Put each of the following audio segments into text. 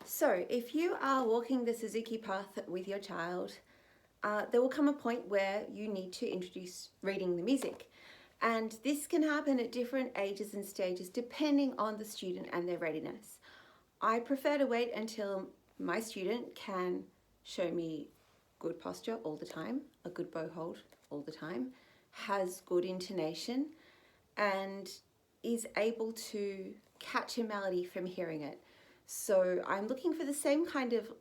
So if you are walking the Suzuki path with your child, there will come a point where you need to introduce reading the music. And this can happen at different ages and stages depending on the student and their readiness. I prefer to wait until my student can show me good posture all the time, a good bow hold all the time, has good intonation, and is able to catch a melody from hearing it. So I'm looking for the same kind of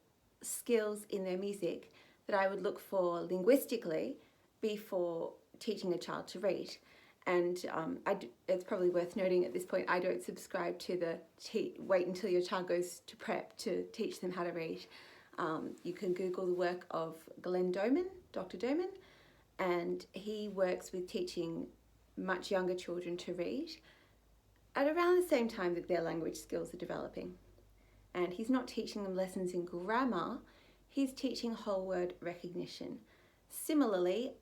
skills in their music that I would look for linguistically before teaching a child to read. And it's probably worth noting at this point, I don't subscribe to the wait until your child goes to prep to teach them how to read. You can Google the work of Glenn Doman, Dr. Doman, and he works with teaching much younger children to read at around the same time that their language skills are developing. And he's not teaching them lessons in grammar, he's teaching whole word recognition. Similarly,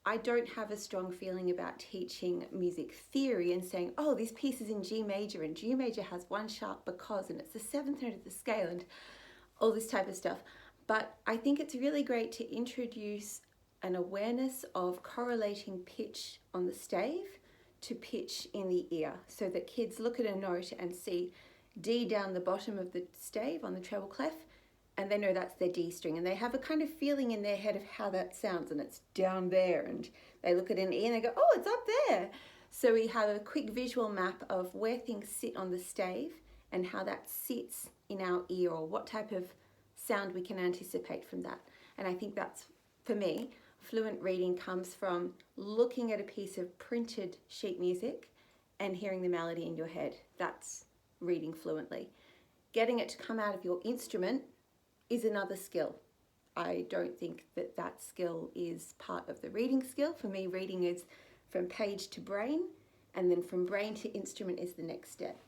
I don't have a strong feeling about teaching music theory and saying, oh, this piece is in G major and G major has one sharp because and it's the seventh note of the scale and all this type of stuff. But I think it's really great to introduce an awareness of correlating pitch on the stave to pitch in the ear, so that kids look at a note and see D down the bottom of the stave on the treble clef, and they know that's their D string, and they have a kind of feeling in their head of how that sounds, and it's down there, and they look at an E and they go, oh, it's up there. So we have a quick visual map of where things sit on the stave and how that sits in our ear, or what type of sound we can anticipate from that. And I think that's, for me, fluent reading comes from looking at a piece of printed sheet music and hearing the melody in your head. That's reading fluently. Getting it to come out of your instrument is another skill. I don't think that that skill is part of the reading skill. For me, reading is from page to brain, and then from brain to instrument is the next step.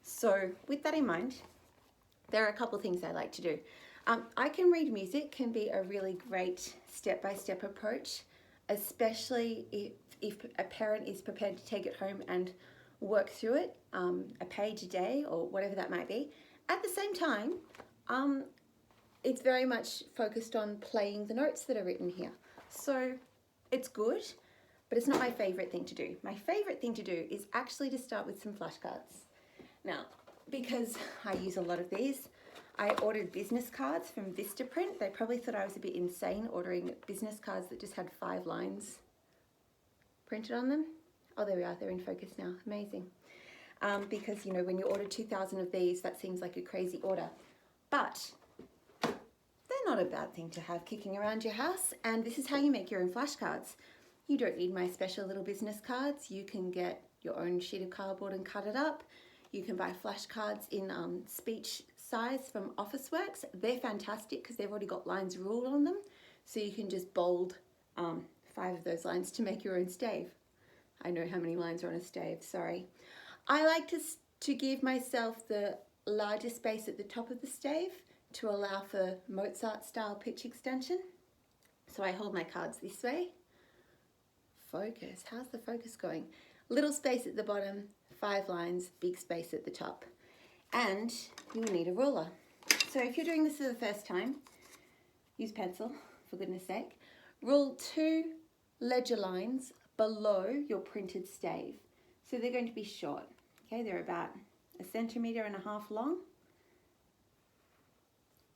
So with that in mind, there are a couple of things I like to do. I can read music can be a really great step-by-step approach, especially if a parent is prepared to take it home and work through it, a page a day or whatever that might be. At the same time, it's very much focused on playing the notes that are written here. So it's good, but it's not my favorite thing to do. My favorite thing to do is actually to start with some flashcards. Now, because I use a lot of these, I ordered business cards from Vistaprint. They probably thought I was a bit insane ordering business cards that just had 5 lines printed on them. Oh, there we are, they're in focus now, amazing. Because, you know, when you order 2,000 of these, that seems like a crazy order. But they're not a bad thing to have kicking around your house, and this is how you make your own flashcards. You don't need my special little business cards. You can get your own sheet of cardboard and cut it up. You can buy flashcards in speech size from Officeworks. They're fantastic because they've already got lines ruled on them, so you can just bold 5 of those lines to make your own stave. I know how many lines are on a stave, sorry. I like to give myself the larger space at the top of the stave to allow for Mozart style pitch extension. So I hold my cards this way. Focus, how's the focus going? Little space at the bottom, 5 lines, big space at the top. And you will need a ruler. So if you're doing this for the first time, use pencil, for goodness sake. Rule 2 ledger lines below your printed stave. So they're going to be short. Okay, they're about 1.5 centimeters long.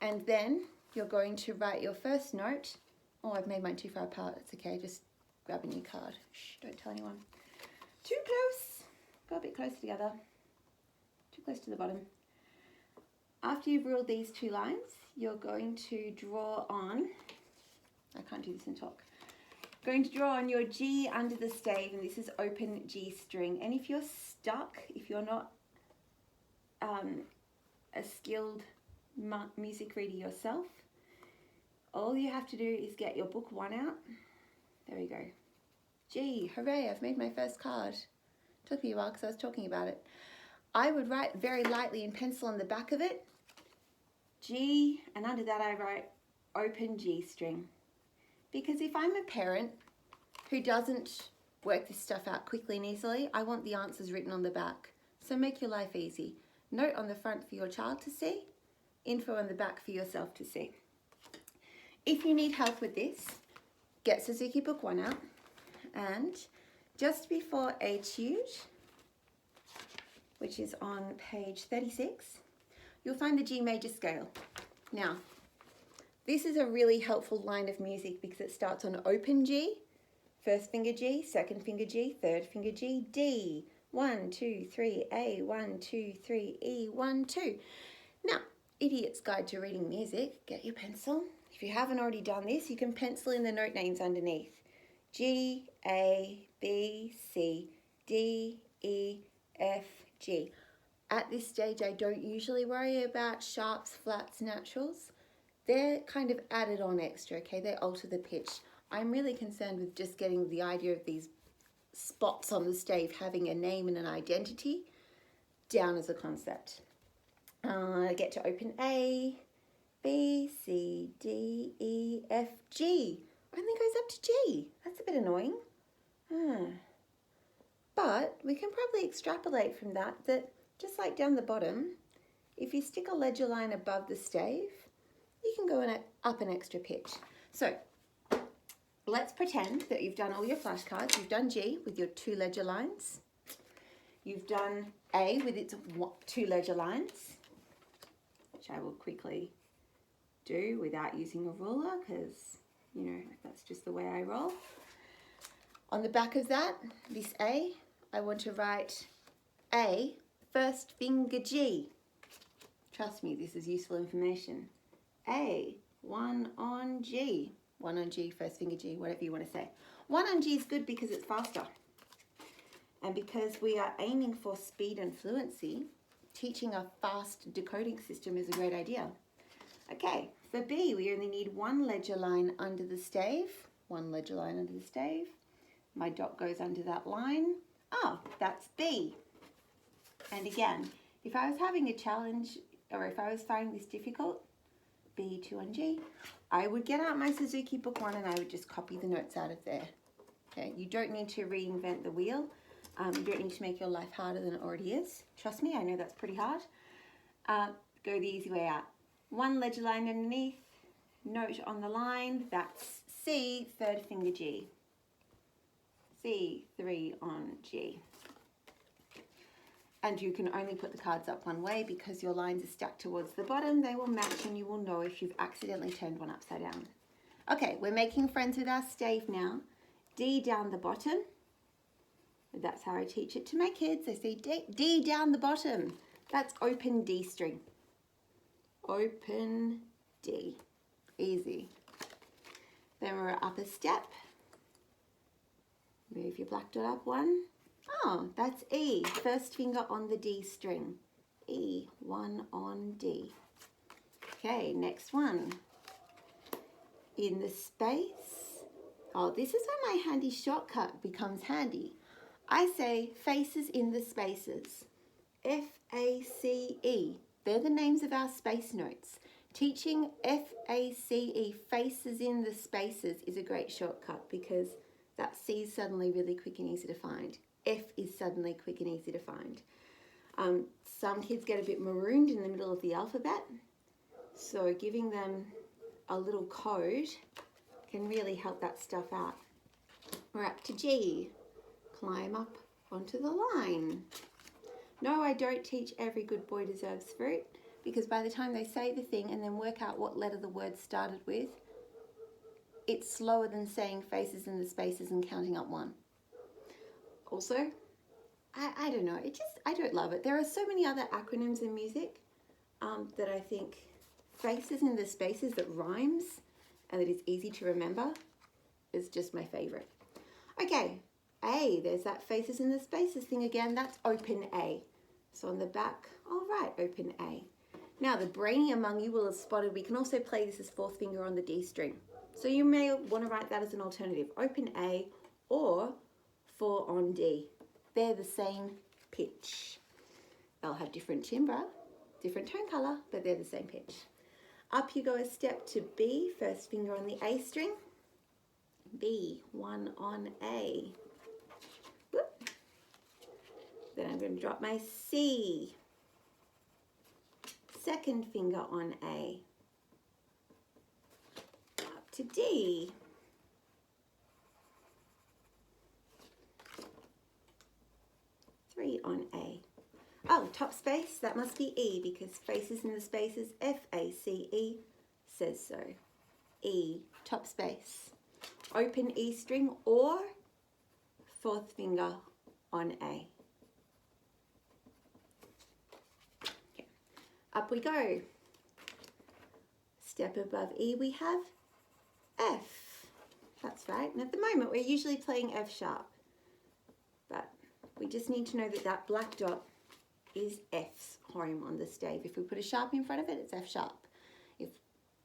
And then you're going to write your first note. Oh, I've made mine too far apart. It's okay, just grab a new card. Shh, don't tell anyone. Too close. Go a bit closer together. Too close to the bottom. After you've ruled these 2 lines, you're going to draw on, I can't do this and talk, going to draw on your G under the stave, and this is open G string. And if you're stuck, if you're not a skilled music reader yourself, all you have to do is get your book 1 out. There we go. G, hooray, I've made my first card. Took me a while because I was talking about it. I would write very lightly in pencil on the back of it, G, and under that I write open G string. Because if I'm a parent who doesn't work this stuff out quickly and easily, I want the answers written on the back. So make your life easy. Note on the front for your child to see, info on the back for yourself to see. If you need help with this, get Suzuki Book 1 out, and just before Etude, which is on page 36, you'll find the G major scale. Now, this is a really helpful line of music because it starts on open G, first finger G, second finger G, third finger G, D, 1, 2, 3, A, 1, 2, 3, E, 1, 2. Now, Idiot's Guide to Reading Music, get your pencil. If you haven't already done this, you can pencil in the note names underneath. G, A, B, C, D, E, F, G. At this stage, I don't usually worry about sharps, flats, naturals. They're kind of added on extra, okay? They alter the pitch. I'm really concerned with just getting the idea of these spots on the stave having a name and an identity down as a concept. I get to open A, B, C, D, E, F, G. Only goes up to G. That's a bit annoying. But we can probably extrapolate from that just like down the bottom, if you stick a ledger line above the stave, you can go up an extra pitch. So let's pretend that you've done all your flashcards. You've done G with your 2 ledger lines. You've done A with its 2 ledger lines, which I will quickly do without using a ruler because, you know, that's just the way I roll. On the back of that, this A, I want to write A, first finger G. Trust me, this is useful information. A, 1 on G. 1 on G, first finger G, whatever you want to say. 1 on G is good because it's faster. And because we are aiming for speed and fluency, teaching a fast decoding system is a great idea. Okay, for B, we only need 1 ledger line under the stave. 1 ledger line under the stave. My dot goes under that line. Oh, that's B. And again, if I was having a challenge, or if I was finding this difficult, B, 2 on G, I would get out my Suzuki Book 1 and I would just copy the notes out of there. Okay, you don't need to reinvent the wheel. You don't need to make your life harder than it already is. Trust me, I know that's pretty hard. Go the easy way out. 1 ledger line underneath, note on the line, that's C, third finger G. C, 3 on G. And you can only put the cards up one way because your lines are stacked towards the bottom. They will match and you will know if you've accidentally turned one upside down. Okay, we're making friends with our stave now. D down the bottom. That's how I teach it to my kids. I say D down the bottom. That's open D string. Open D. Easy. Then we're up a step. Move your black dot up 1. Oh, that's E. First finger on the D string. E, 1 on D. Okay, next one. In the space. Oh, this is where my handy shortcut becomes handy. I say faces in the spaces. F-A-C-E. They're the names of our space notes. Teaching F-A-C-E, faces in the spaces, is a great shortcut because that C is suddenly really quick and easy to find. F is suddenly quick and easy to find. Some kids get a bit marooned in the middle of the alphabet, so giving them a little code can really help that stuff out. We're up to G. Climb up onto the line. No, I don't teach every good boy deserves fruit because by the time they say the thing and then work out what letter the word started with, it's slower than saying faces in the spaces and counting up 1. Also, I don't know, I don't love it. There are so many other acronyms in music that I think faces in the spaces that rhymes and that is easy to remember is just my favorite. Okay, A, there's that faces in the spaces thing again. That's open A. So on the back, all right, open A. Now the brainy among you will have spotted we can also play this as 4th finger on the D string. So you may want to write that as an alternative. Open A or 4 on D. They're the same pitch. They'll have different timbre, different tone colour, but they're the same pitch. Up you go a step to B, first finger on the A string. B, 1 on A. Whoop. Then I'm going to drop my C. second finger on A, up to D, three on A. Oh, top space, that must be E because spaces in the spaces, F-A-C-E says so. E, top space. Open E string or fourth finger on A. Okay. Up we go. Step above E we have F. That's right. And at the moment we're usually playing F sharp. But we just need to know that that black dot is F's home on the stave. If we put a sharp in front of it, it's F sharp. If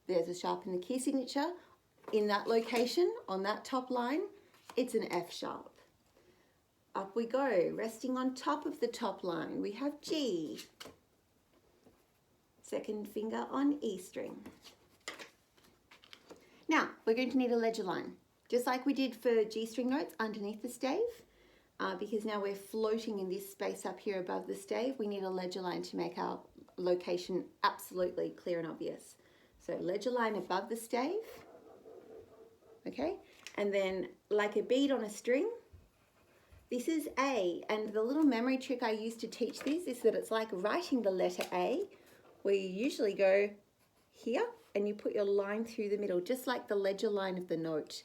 there's a sharp in the key signature, in that location, on that top line, it's an F sharp. Up we go, resting on top of the top line, we have G. Second finger on E string. Now, we're going to need a ledger line, just like we did for G string notes underneath the stave. Because now we're floating in this space up here above the stave, we need a ledger line to make our location absolutely clear and obvious. So ledger line above the stave, okay? And then like a bead on a string, this is A, and the little memory trick I use to teach this is that it's like writing the letter A, where you usually go here and you put your line through the middle, just like the ledger line of the note.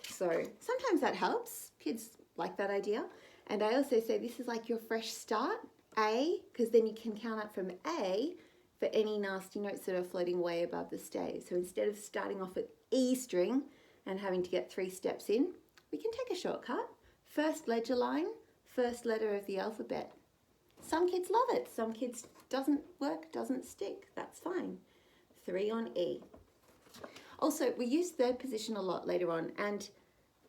So sometimes that helps. Kids like that idea. And I also say this is like your fresh start, A, because then you can count up from A for any nasty notes that are floating way above the stave. So instead of starting off at E string and having to get 3 steps in, we can take a shortcut. First ledger line, first letter of the alphabet. Some kids love it. Some kids doesn't work, doesn't stick. That's fine. 3 on E. Also, we use third position a lot later on, and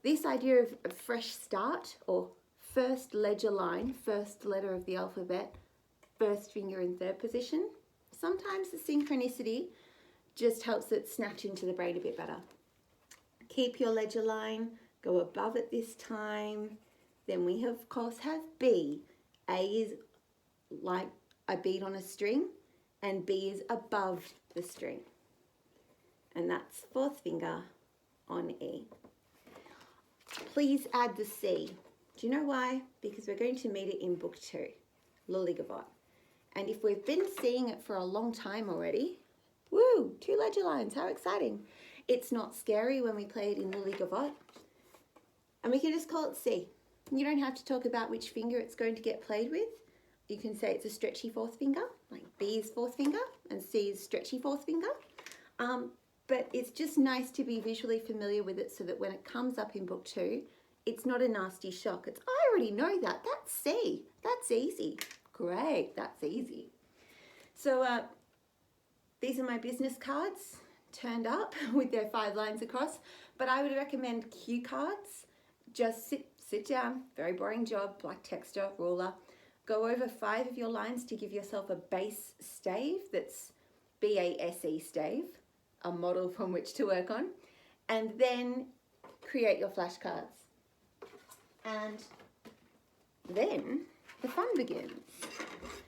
this idea of a fresh start or first ledger line, first letter of the alphabet, first finger in third position, sometimes the synchronicity just helps it snatch into the brain a bit better. Keep your ledger line, go above it this time. Then we of course have B. A is like a bead on a string and B is above the string. And that's fourth finger on E. Please add the C. Do you know why? Because we're going to meet it in book 2, Lolligabot. And if we've been seeing it for a long time already, woo, 2 ledger lines, how exciting. It's not scary when we play it in Lolligabot. And we can just call it C. You don't have to talk about which finger it's going to get played with. You can say it's a stretchy fourth finger, like B is fourth finger and C is stretchy fourth finger. But it's just nice to be visually familiar with it so that when it comes up in book 2, it's not a nasty shock. It's, I already know that. That's C. That's easy. Great. That's easy. So these are my business cards turned up with their 5 lines across. But I would recommend cue cards. Just sit down. Very boring job. Black texture, ruler. Go over 5 of your lines to give yourself a base stave that's B-A-S-E stave, a model from which to work on, and then create your flashcards. And then the fun begins.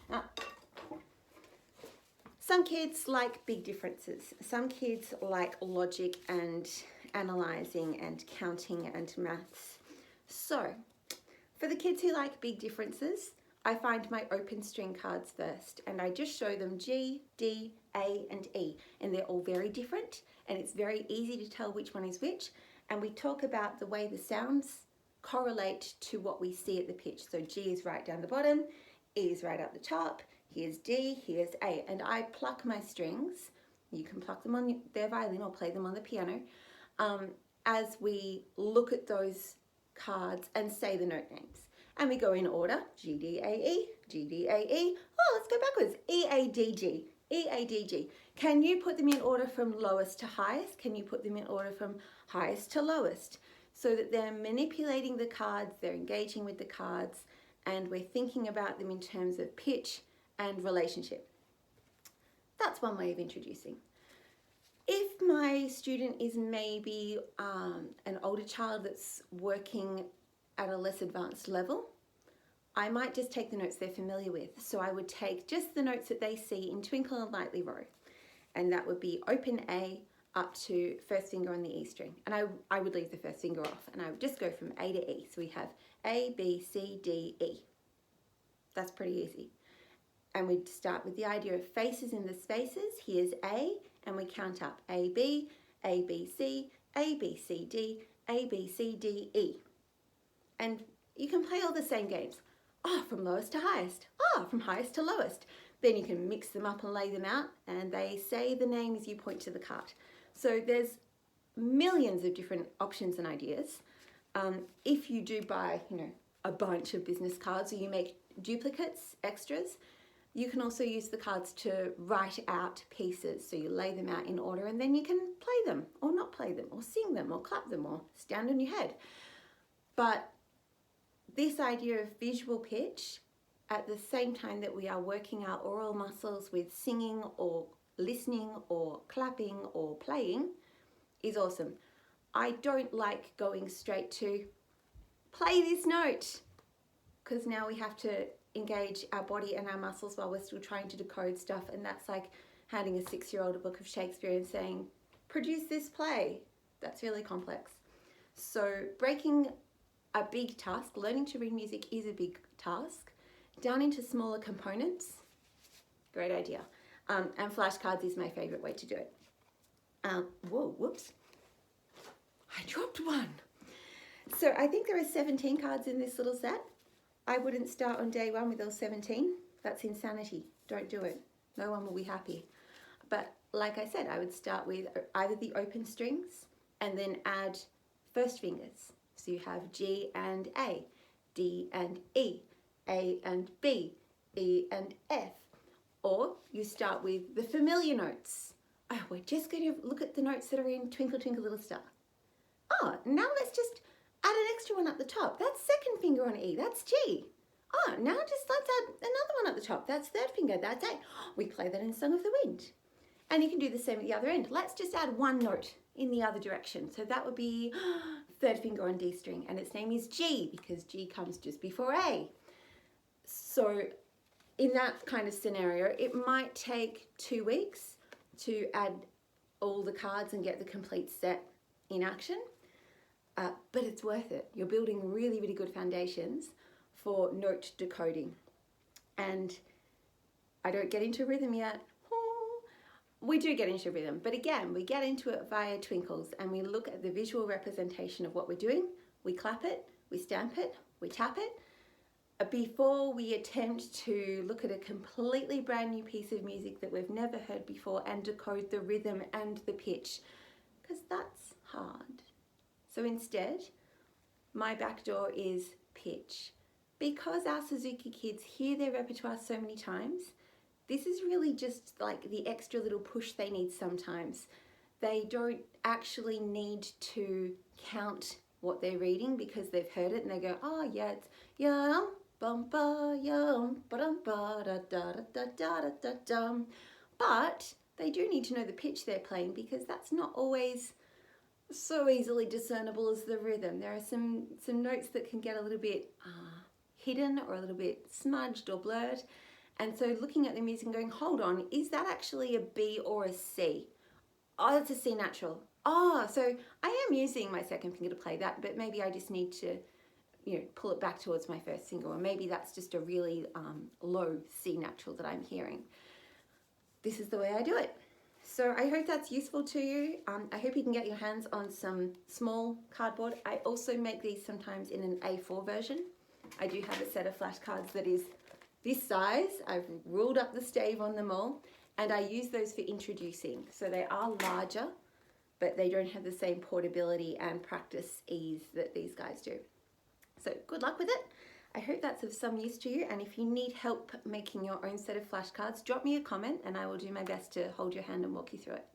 Now, some kids like big differences. Some kids like logic and analysing and counting and maths. So, for the kids who like big differences, I find my open string cards first and I just show them G, D, A and E, and they're all very different and it's very easy to tell which one is which, and we talk about the way the sounds correlate to what we see at the pitch. So G is right down the bottom, E is right up the top, here's D, here's A, and I pluck my strings. You can pluck them on their violin or play them on the piano as we look at those cards and say the note names. And we go in order, G, D, A, E, G, D, A, E. Oh, let's go backwards, E, A, D, G, E, A, D, G. Can you put them in order from lowest to highest? Can you put them in order from highest to lowest? So that they're manipulating the cards, they're engaging with the cards, and we're thinking about them in terms of pitch and relationship. That's one way of introducing. If my student is maybe an older child that's working at a less advanced level, I might just take the notes they're familiar with. So I would take just the notes that they see in Twinkle and Lightly Row. And that would be open A up to first finger on the E string. And I would leave the first finger off and I would just go from A to E. So we have A, B, C, D, E. That's pretty easy. And we'd start with the idea of faces in the spaces. Here's A, and we count up A, B, C, A, B, C, D, A, B, C, D, E. And you can play all the same games. From lowest to highest. From highest to lowest. Then you can mix them up and lay them out, and they say the name as you point to the card. So there's millions of different options and ideas. If you do buy, a bunch of business cards, or you make duplicates, extras, you can also use the cards to write out pieces. So you lay them out in order, and then you can play them, or not play them, or sing them, or clap them, or stand on your head. But this idea of visual pitch, at the same time that we are working our oral muscles with singing or listening or clapping or playing, is awesome. I don't like going straight to play this note, because now we have to engage our body and our muscles while we're still trying to decode stuff, and that's like handing a 6-year-old a book of Shakespeare and saying, produce this play. That's really complex. So breaking a big task, learning to read music is a big task, down into smaller components. Great idea. And flashcards is my favorite way to do it. Whoops. I dropped one. So I think there are 17 cards in this little set. I wouldn't start on day one with all 17. That's insanity. Don't do it. No one will be happy. But like I said, I would start with either the open strings and then add first fingers. So you have G and A, D and E, A and B, E and F. Or you start with the familiar notes. We're just going to look at the notes that are in Twinkle Twinkle Little Star. Now let's just add an extra one up the top. That's second finger on E, that's G. Now let's add another one at the top. That's third finger, that's A. We play that in Song of the Wind. And you can do the same at the other end. Let's just add one note in the other direction. So that would be third finger on D string, and its name is G because G comes just before A. So in that kind of scenario, it might take 2 weeks to add all the cards and get the complete set in action, but it's worth it. You're building really, really good foundations for note decoding. And I don't get into rhythm yet. We do get into rhythm, but again, we get into it via twinkles and we look at the visual representation of what we're doing. We clap it, we stamp it, we tap it, before we attempt to look at a completely brand new piece of music that we've never heard before and decode the rhythm and the pitch, because that's hard. So instead, my backdoor is pitch. Because our Suzuki kids hear their repertoire so many times, this is really just like the extra little push they need sometimes. They don't actually need to count what they're reading because they've heard it and they go, yeah, it's yum, bum, ba, yum, ba, dum, ba, da, da, da, da, da, da, dum. But they do need to know the pitch they're playing because that's not always so easily discernible as the rhythm. There are some notes that can get a little bit hidden or a little bit smudged or blurred. And so looking at the music and going, hold on, is that actually a B or a C? It's a C natural. So I am using my second finger to play that, but maybe I just need to, pull it back towards my first finger, or maybe that's just a really low C natural that I'm hearing. This is the way I do it. So I hope that's useful to you. I hope you can get your hands on some small cardboard. I also make these sometimes in an A4 version. I do have a set of flashcards that is this size. I've ruled up the stave on them all, and I use those for introducing. So they are larger, but they don't have the same portability and practice ease that these guys do. So good luck with it. I hope that's of some use to you, and if you need help making your own set of flashcards, drop me a comment and I will do my best to hold your hand and walk you through it.